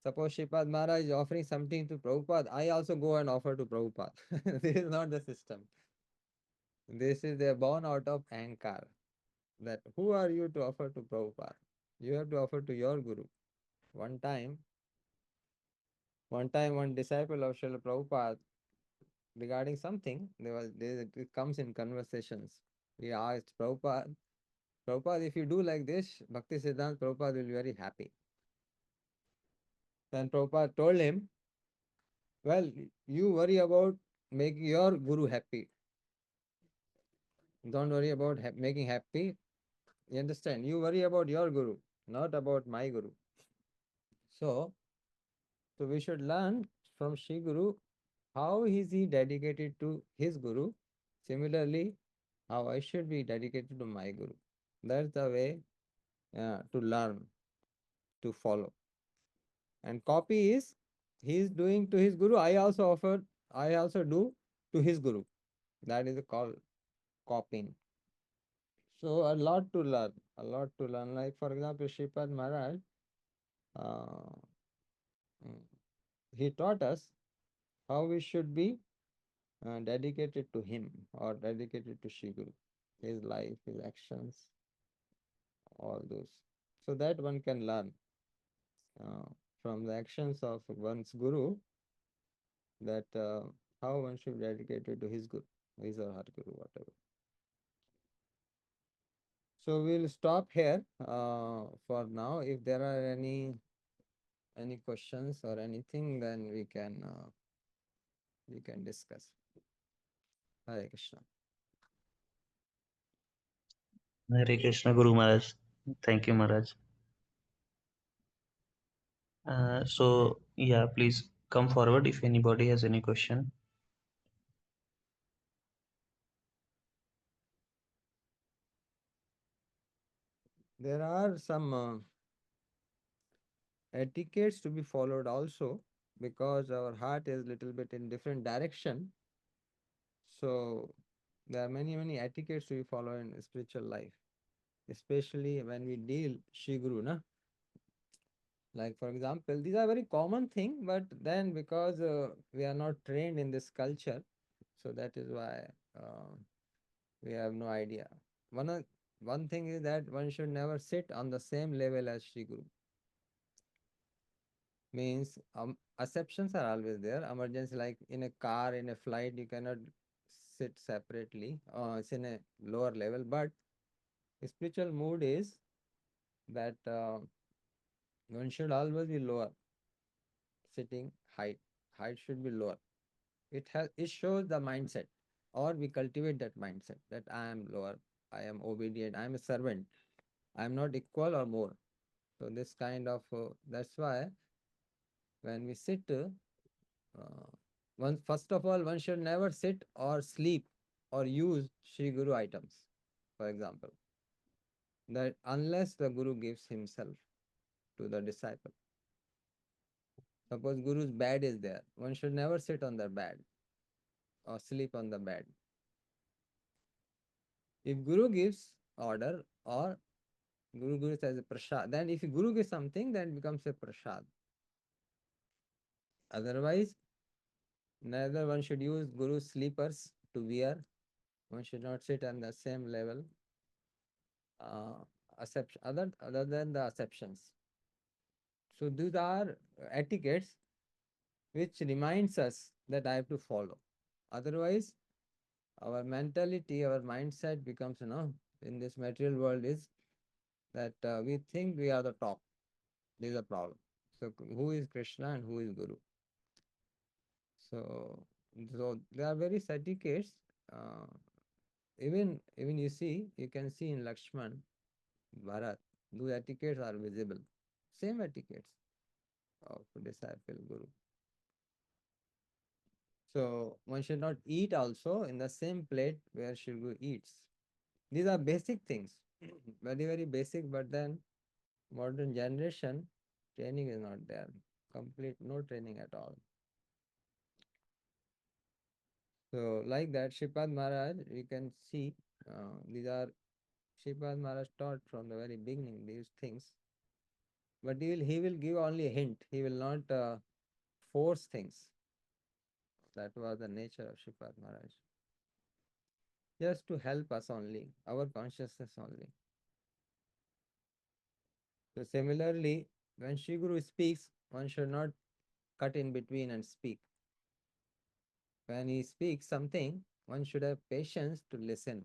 [SPEAKER 3] suppose Sripad Maharaj is offering something to Prabhupada, I also go and offer to Prabhupada. This is not the system. This is a born out of ankar. That who are you to offer to Prabhupada? You have to offer to your Guru. One time, one disciple of Srila Prabhupada, regarding something, it comes in conversations. He asked Prabhupada, if you do like this, Bhaktivedanta Prabhupada will be very happy. Then Prabhupada told him, well, you worry about making your Guru happy. Don't worry about making happy. You understand? You worry about your Guru, not about my Guru. So we should learn from Sri Guru how is he dedicated to his Guru. Similarly, how I should be dedicated to my Guru. That's the way to learn, to follow. And copy is he is doing to his guru, I also do to his guru. That is called copying. So a lot to learn, a lot to learn. Like for example, Sripad Maharaj, uh, mm, he taught us how we should be dedicated to him or dedicated to Shri Guru, his life, his actions, all those. So that one can learn uh, from the actions of one's guru, that how one should be dedicated to his guru, his or her guru, whatever. So we'll stop here for now. If there are any questions or anything, then we can discuss. Hare Krishna.
[SPEAKER 1] Hare Krishna Guru Maharaj. Thank you, Maharaj. So yeah, please come forward if anybody has any question.
[SPEAKER 3] There are some etiquettes to be followed also, because our heart is little bit in different direction. So there are many etiquettes to be followed in spiritual life, especially when we deal Shri Guru, na? Like for example, these are very common thing, but then because we are not trained in this culture, so that is why uh, we have no idea. One thing is that one should never sit on the same level as Shri Guru. Means exceptions are always there. Emergency, like in a car, in a flight, you cannot sit separately. It's in a lower level, but spiritual mood is that one should always be lower. Sitting height should be lower. It shows the mindset, or we cultivate that mindset that I am lower, I am obedient, I am a servant, I am not equal or more. So this kind of that's why when we sit, one first of all, one should never sit or sleep or use Sri Guru items, for example, that unless the Guru gives himself to the disciple. Suppose Guru's bed is there, one should never sit on the bed or sleep on the bed. If Guru gives order or Guru gives as a prasad, then if Guru gives something, then it becomes a prasad. Otherwise, neither one should use Guru's slippers to wear. One should not sit on the same level. Other than the exceptions. So these are etiquettes which reminds us that I have to follow. Otherwise, our mentality, our mindset becomes, in this material world is that we think we are the top. This is a problem. So who is Krishna and who is Guru? So there are various etiquettes. Uh, even you can see in Lakshman, Bharat, those etiquettes are visible. Same etiquettes of disciple Guru. So one should not eat also in the same plate where Shri Guru eats. These are basic things, very basic. But then modern generation training is not there. Complete no training at all. So like that, Shripad Maharaj, we can see these are Shripad Maharaj taught from the very beginning these things. But he will give only a hint. He will not force things. That was the nature of Shripad Maharaj. Just to help us only, our consciousness only. So similarly, when Shri Guru speaks, one should not cut in between and speak. When he speaks something, one should have patience to listen.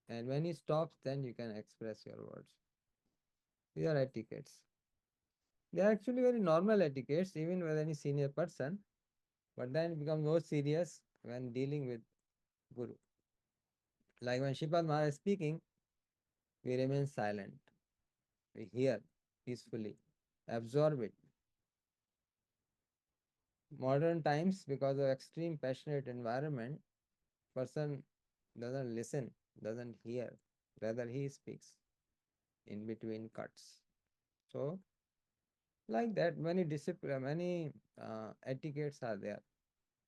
[SPEAKER 3] And when he stops, then you can express your words. These are etiquettes. They are actually very normal etiquettes, even with any senior person. But then it becomes more serious when dealing with Guru. Like when Shripad Maharaj is speaking, we remain silent. We hear peacefully, absorb it. Modern times, because of extreme passionate environment, person doesn't listen, doesn't hear, rather he speaks in between cuts. So Like that, many discipline, many etiquettes are there.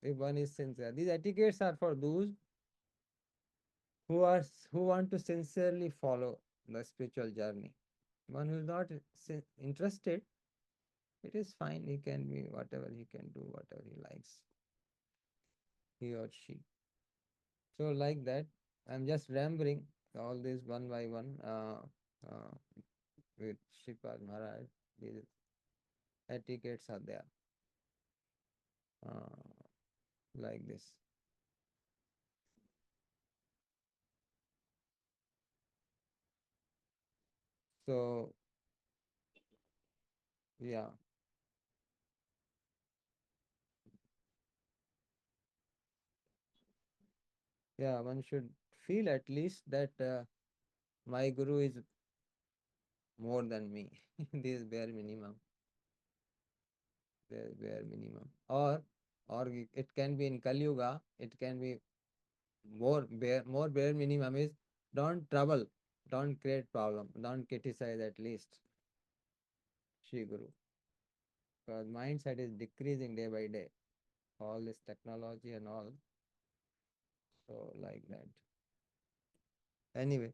[SPEAKER 3] If one is sincere, these etiquettes are for those who want to sincerely follow the spiritual journey. One who is not interested, it is fine. He can be whatever he can do, whatever he likes, he or she. So like that, I'm just remembering all this one by one with Shripad Maharaj. These etiquettes are there, like this. So yeah, yeah, one should feel at least that my guru is more than me. This is bare minimum. Bare minimum. Or it can be in Kali Yuga. It can be more bare minimum is don't trouble, don't create problem, don't criticize at least Shri Guru. Because mindset is decreasing day by day. All this technology and all. So like that. Anyway,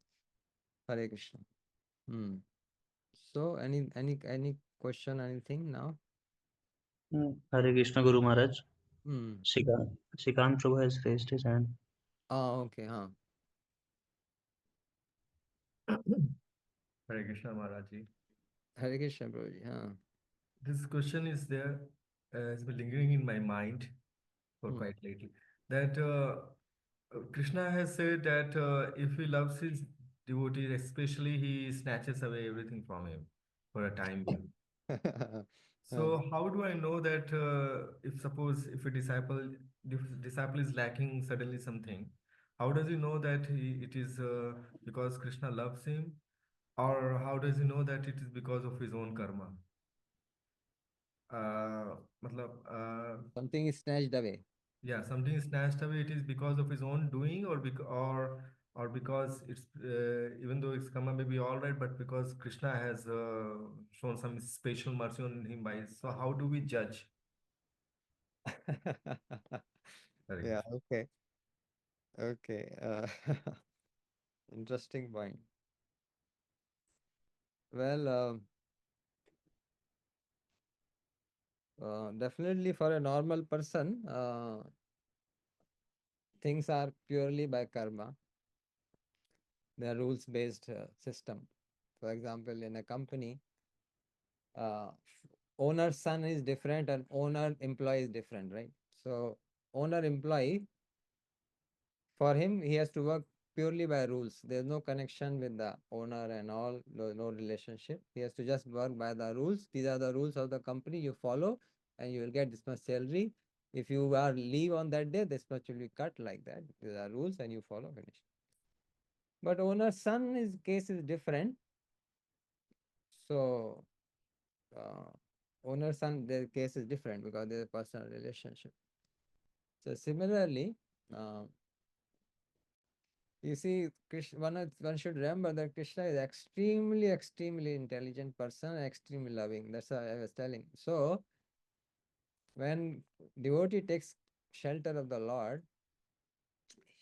[SPEAKER 3] Hare Krishna. Hmm. So any question, anything now?
[SPEAKER 1] Hare Krishna Guru Maharaj.
[SPEAKER 3] Hmm.
[SPEAKER 1] Sikant Prabhu has raised his hand.
[SPEAKER 3] Ah, okay, huh.
[SPEAKER 4] Hare Krishna Maharaj Ji.
[SPEAKER 3] Hare Krishna Prabhuji, huh.
[SPEAKER 4] This question is there, has been lingering in my mind for
[SPEAKER 3] Hmm.
[SPEAKER 4] quite lately. That Krishna has said that if he loves his devotees, especially he snatches away everything from him for a time being.
[SPEAKER 3] Huh.
[SPEAKER 4] So how do I know that if suppose if a disciple is lacking suddenly something, how does he know that it is because Krishna loves him, or how does he know that it is because of his own karma? मतलब
[SPEAKER 3] Something is snatched away.
[SPEAKER 4] yeah, something is snatched away. It is because of his own doing, or or because it's even though it's karma may be all right, but because Krishna has shown some special mercy on him by. So how do we judge? Hare
[SPEAKER 3] Yeah,
[SPEAKER 4] Krishna.
[SPEAKER 3] okay. Okay. Interesting point. Well, definitely for a normal person, things are purely by karma. They are rules-based system. For example, in a company, uh, owner's son is different and owner employee is different, right? So owner employee, for him, he has to work purely by rules. There's no connection with the owner and all, no relationship. He has to just work by the rules. These are the rules of the company you follow, and you will get this much salary. If you are leave on that day, this much will be cut like that. These are rules and you follow, finish. But owner's son is case is different. So owner's son, their case is different because there's a personal relationship. So similarly, uh, you see, Krishna, one should remember that Krishna is extremely intelligent person, extremely loving. That's what I was telling. So when devotee takes shelter of the Lord,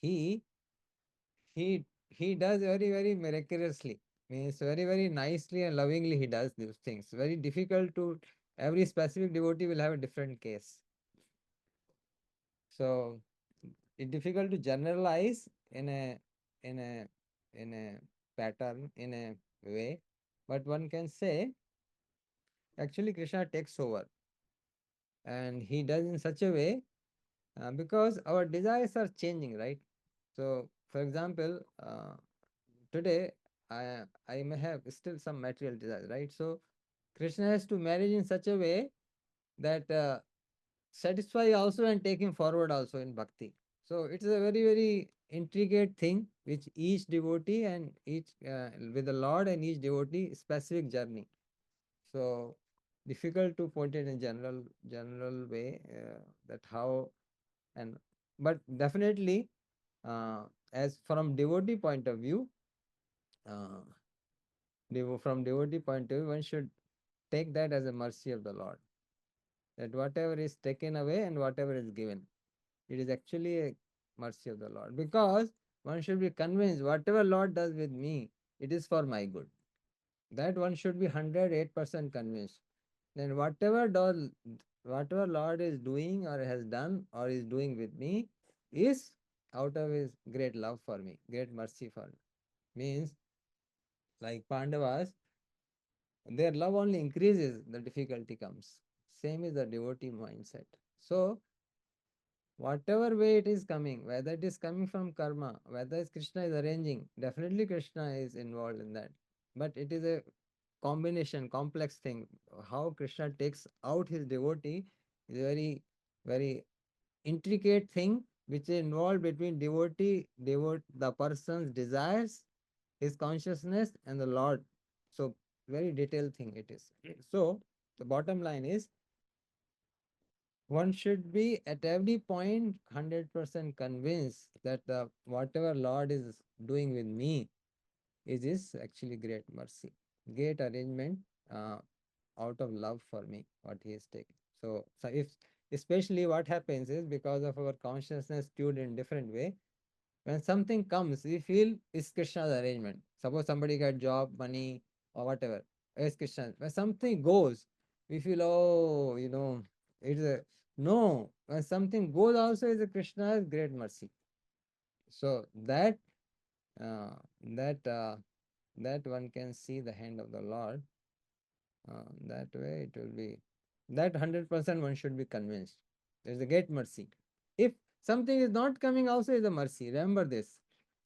[SPEAKER 3] he he does very miraculously. Means very nicely and lovingly he does these things. Very difficult to every specific devotee will have a different case. So it's difficult to generalize in a in a pattern, in a way, but one can say actually Krishna takes over, and he does in such a way because our desires are changing, right? So for example, today I may have still some material desires, right? So Krishna has to manage in such a way that satisfy also and take him forward also in bhakti. So it's a very intricate thing which each devotee and each with the Lord and each devotee specific journey. So difficult to put it in general way that how and but definitely as from devotee point of view, uh, from devotee point of view, one should take that as a mercy of the Lord. That whatever is taken away and whatever is given, it is actually a mercy of the Lord. Because one should be convinced whatever Lord does with me, it is for my good. That one should be 108% convinced. Then whatever Lord is doing or has done or is doing with me is out of his great love for me, great mercy for me. Means, like Pandavas, their love only increases, the difficulty comes. Same is the devotee mindset. So, whatever way it is coming, whether it is coming from karma, whether Krishna is arranging, definitely Krishna is involved in that. But it is a combination, complex thing. How Krishna takes out his devotee is a very, very intricate thing which is involved between the person's desires, his consciousness, and the Lord. So, very detailed thing it is. So, the bottom line is one should be at every point 100% convinced that whatever Lord is doing with me is actually great mercy, great arrangement uh, out of love for me, what he is taking. So if especially what happens is because of our consciousness tuned in different way, when something comes, we feel it's Krishna's arrangement. Suppose somebody got job, money, or whatever, it's Krishna. When something goes, we feel, oh, it's a no. When something goes, also is a Krishna's great mercy. So uh, that that one can see the hand of the Lord. That way it will be that 100% one should be convinced. There is a great mercy. If something is not coming, also is a mercy. Remember this.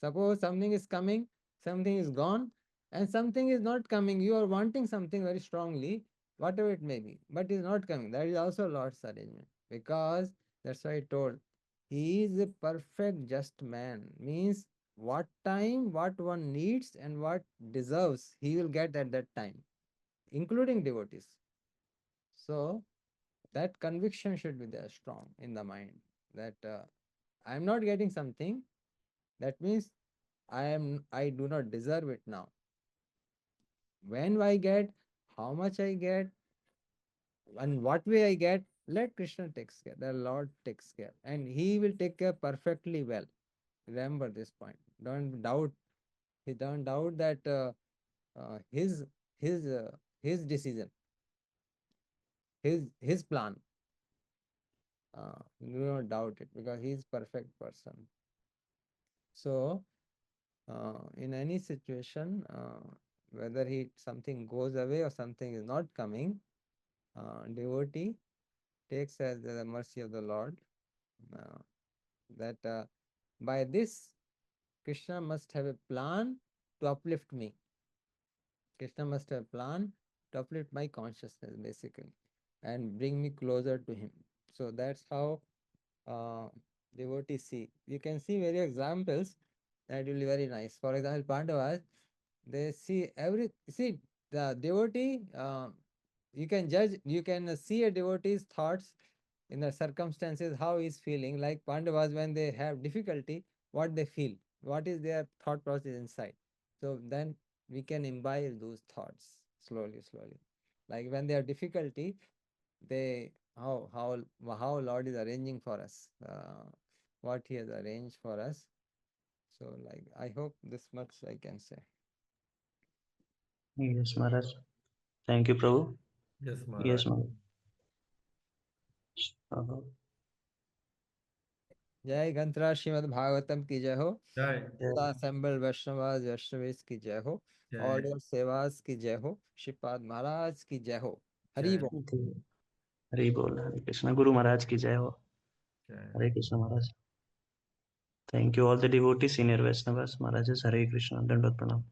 [SPEAKER 3] Suppose something is coming, something is gone, and something is not coming. You are wanting something very strongly, whatever it may be, but is not coming. That is also Lord's arrangement. Because that's why I told, He is a perfect just man. Means what time, what one needs, and what deserves, He will get at that time, including devotees. So that conviction should be there strong in the mind that I am not getting something. That means I do not deserve it now. When I get, how much I get, and what way I get, let Krishna takes care. The Lord takes care, and He will take care perfectly well. Remember this point. Don't doubt. Don't doubt that his his uh, his decision, his plan. Do not doubt it because he is perfect person. So in any situation, whether something goes away or something is not coming, devotee takes as the mercy of the Lord. Uh, that by this Krishna must have a plan to uplift me. Krishna must have a plan to uplift my consciousness basically and bring me closer to him. So that's how uh, devotees see. You can see various examples that will be very nice. For example, Pandavas, they see the devotee, you can judge, you can see a devotee's thoughts in the circumstances, how he's feeling. Like Pandavas, when they have difficulty, what they feel, what is their thought process inside. So then we can imbibe those thoughts slowly, slowly. Like when they have difficulty, they how Lord is arranging for us, what He has arranged for us. So, like, I hope this much I can say.
[SPEAKER 1] Yes, Maharaj. Thank you, Prabhu.
[SPEAKER 4] Yes,
[SPEAKER 1] Yes,
[SPEAKER 4] Maharaj.
[SPEAKER 1] Maharaj. Uh,
[SPEAKER 3] जय ग्रंथराज श्रीमद् भागवतम की जय हो,
[SPEAKER 4] Jai.
[SPEAKER 3] Assemble Vaishnavas वैष्णवीस की जय हो,
[SPEAKER 4] Jai.
[SPEAKER 3] Order सेवास की जय हो, श्रीपाद महाराज की जय हो, हरि
[SPEAKER 4] Jai.
[SPEAKER 3] बोल।
[SPEAKER 1] हरि बोल, हरे कृष्णा। गुरु महाराज की जय हो।
[SPEAKER 4] Jai.
[SPEAKER 1] Hare Krishna Maharaj. Thank you all the devotees, senior Vaishnavas, Maharajas. Hare Krishna. Dandavat Pranam.